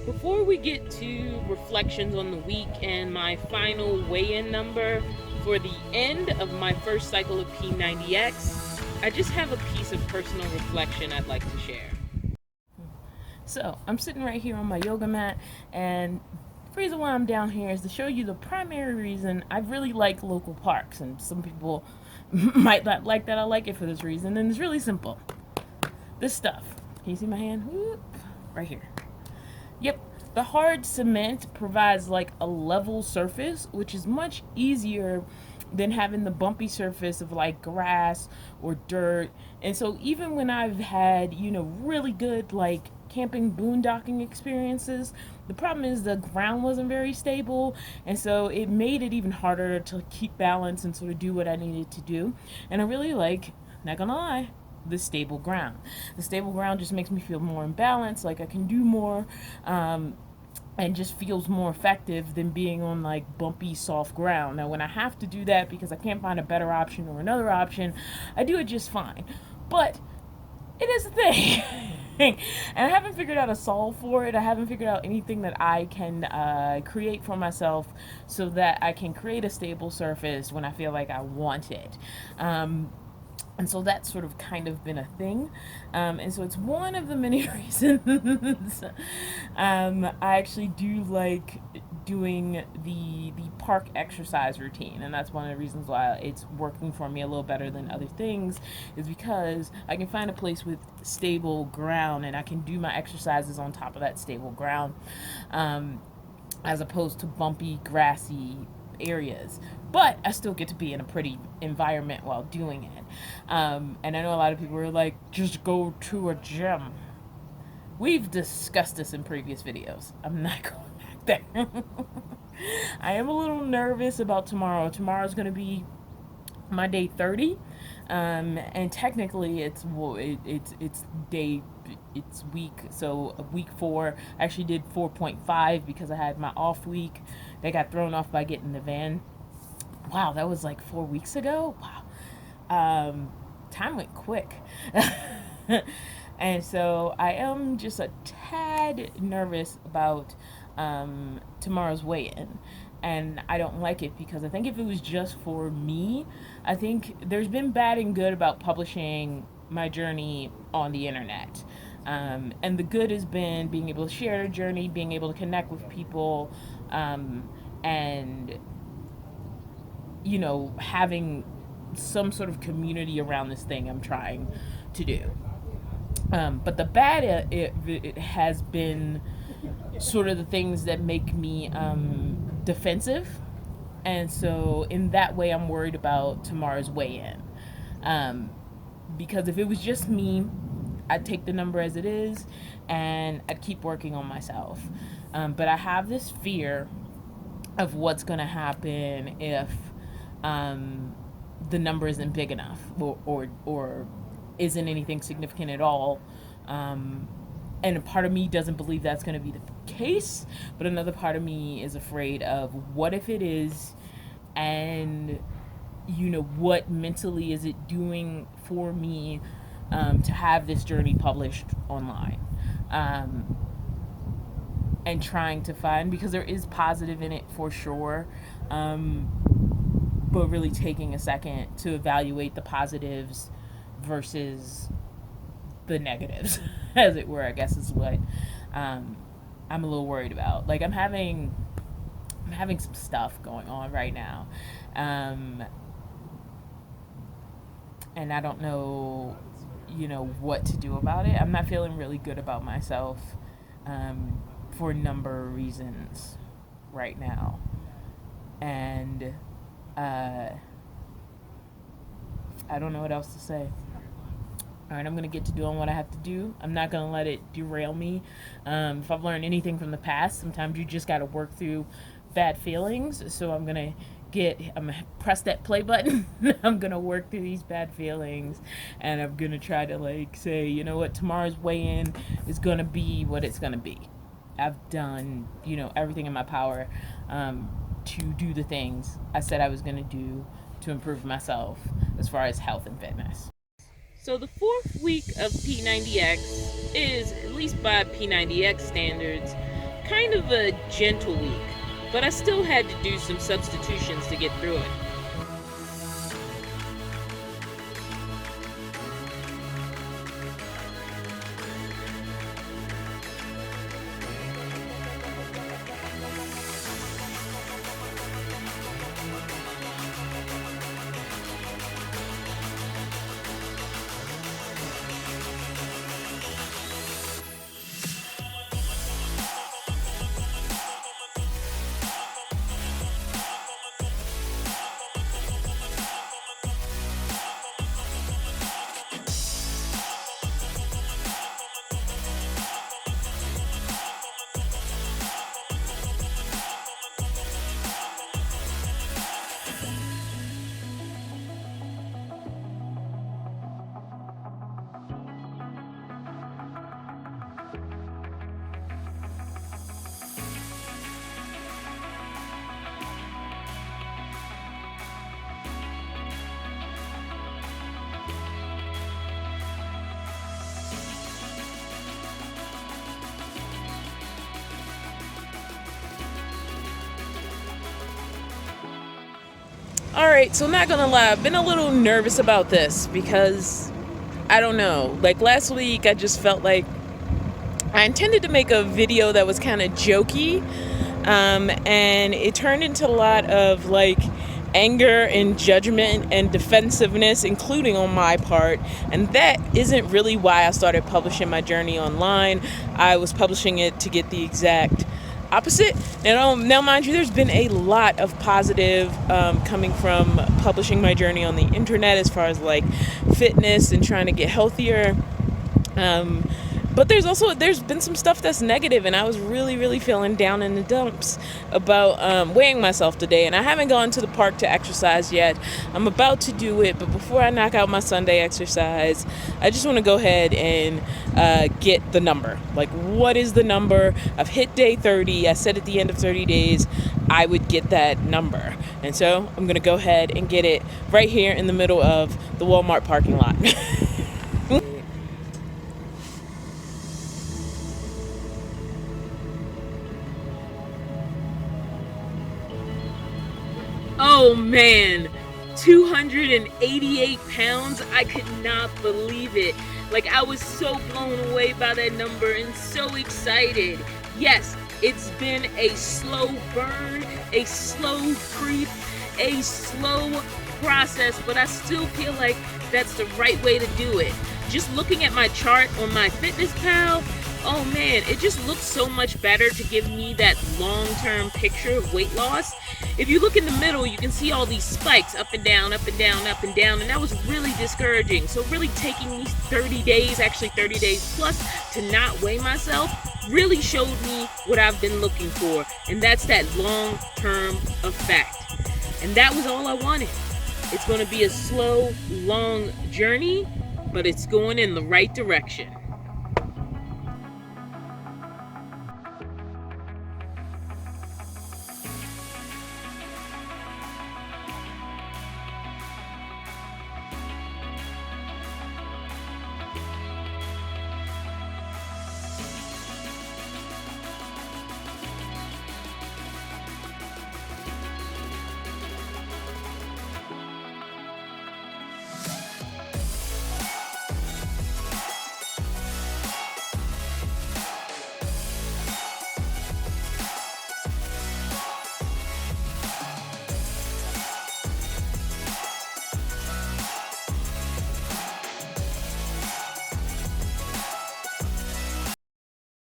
Before we get to reflections on the week and my final weigh-in number for the end of my first cycle of P90X, I just have a piece of personal reflection I'd like to share. So, I'm sitting right here on my yoga mat, and the reason why I'm down here is to show you the primary reason I really like local parks. And some people might not like that I like it for this reason, and it's really simple. This stuff. Can you see my hand? Whoop, right here. Yep, the hard cement provides like a level surface, which is much easier than having the bumpy surface of like grass or dirt. And so even when I've had, really good like camping boondocking experiences, the problem is the ground wasn't very stable, and so it made it even harder to keep balance and sort of do what I needed to do. And I really like, not gonna lie, the stable ground. The stable ground just makes me feel more in balance, like I can do more, and just feels more effective than being on like bumpy, soft ground. Now, when I have to do that because I can't find a better option or another option, I do it just fine. But it is a thing. And I haven't figured out a solve for it. I haven't figured out anything that I can create for myself so that I can create a stable surface when I feel like I want it. And so that's sort of kind of been a thing. And so it's one of the many reasons I actually do like doing the park exercise routine. And that's one of the reasons why it's working for me a little better than other things, is because I can find a place with stable ground and I can do my exercises on top of that stable ground, as opposed to bumpy, grassy areas. But I still get to be in a pretty environment while doing it. And I know a lot of people are like, just go to a gym. We've discussed this in previous videos. I'm not going back there. I am a little nervous about tomorrow. Tomorrow's going to be my day 30. And technically it's week, so week 4. I actually did 4.5 because I had my off week. They got thrown off by getting the van. Wow, that was like 4 weeks ago. Wow. Time went quick. And so I am just a tad nervous about tomorrow's weigh-in. And I don't like it because I think if it was just for me, I think there's been bad and good about publishing my journey on the internet. And the good has been being able to share a journey, being able to connect with people, and, having some sort of community around this thing I'm trying to do. But the bad it has been sort of the things that make me defensive. And so in that way, I'm worried about tomorrow's weigh-in. Because if it was just me, I'd take the number as it is and I'd keep working on myself. But I have this fear of what's going to happen if the number isn't big enough, or isn't anything significant at all. And a part of me doesn't believe that's going to be the case, but another part of me is afraid of what if it is, and what mentally is it doing for me to have this journey published online, and trying to find, because there is positive in it for sure, but really taking a second to evaluate the positives versus the negatives, as it were, I guess is what I'm a little worried about. Like I'm having some stuff going on right now, and I don't know, what to do about it. I'm not feeling really good about myself, for a number of reasons right now, and I don't know what else to say. All right, I'm going to get to doing what I have to do. I'm not going to let it derail me. If I've learned anything from the past, sometimes you just got to work through bad feelings. So I'm going to press that play button. I'm going to work through these bad feelings. And I'm going to try to say, you know what, tomorrow's weigh-in is going to be what it's going to be. I've done, everything in my power to do the things I said I was going to do to improve myself as far as health and fitness. So the 4th week of P90X is, at least by P90X standards, kind of a gentle week, but I still had to do some substitutions to get through it. Alright, so not gonna lie, I've been a little nervous about this because, I don't know, like last week I just felt like I intended to make a video that was kind of jokey, and it turned into a lot of like anger and judgment and defensiveness, including on my part, and that isn't really why I started publishing my journey online. I was publishing it to get the exact opposite. Now mind you, there's been a lot of positive coming from publishing my journey on the internet as far as like fitness and trying to get healthier, but there's been some stuff that's negative, and I was really feeling down in the dumps about weighing myself today, and I haven't gone to the park to exercise yet. I'm about to do it, but before I knock out my Sunday exercise, I just want to go ahead and get the number. Like, what is the number? I've hit day 30. I said at the end of 30 days I would get that number, and so I'm gonna go ahead and get it right here in the middle of the Walmart parking lot. Oh man, 288 pounds. I could not believe it. Like, I was so blown away by that number and so excited. Yes, it's been a slow burn, a slow creep, a slow process, but I still feel like that's the right way to do it. Just looking at my chart on MyFitnessPal, oh man, it just looks so much better to give me that long-term picture of weight loss. If you look in the middle, you can see all these spikes up and down, up and down, up and down, and that was really discouraging. So really taking these 30 days, actually 30 days plus, to not weigh myself really showed me what I've been looking for, and that's that long-term effect. And that was all I wanted. It's going to be a slow, long journey, but it's going in the right direction.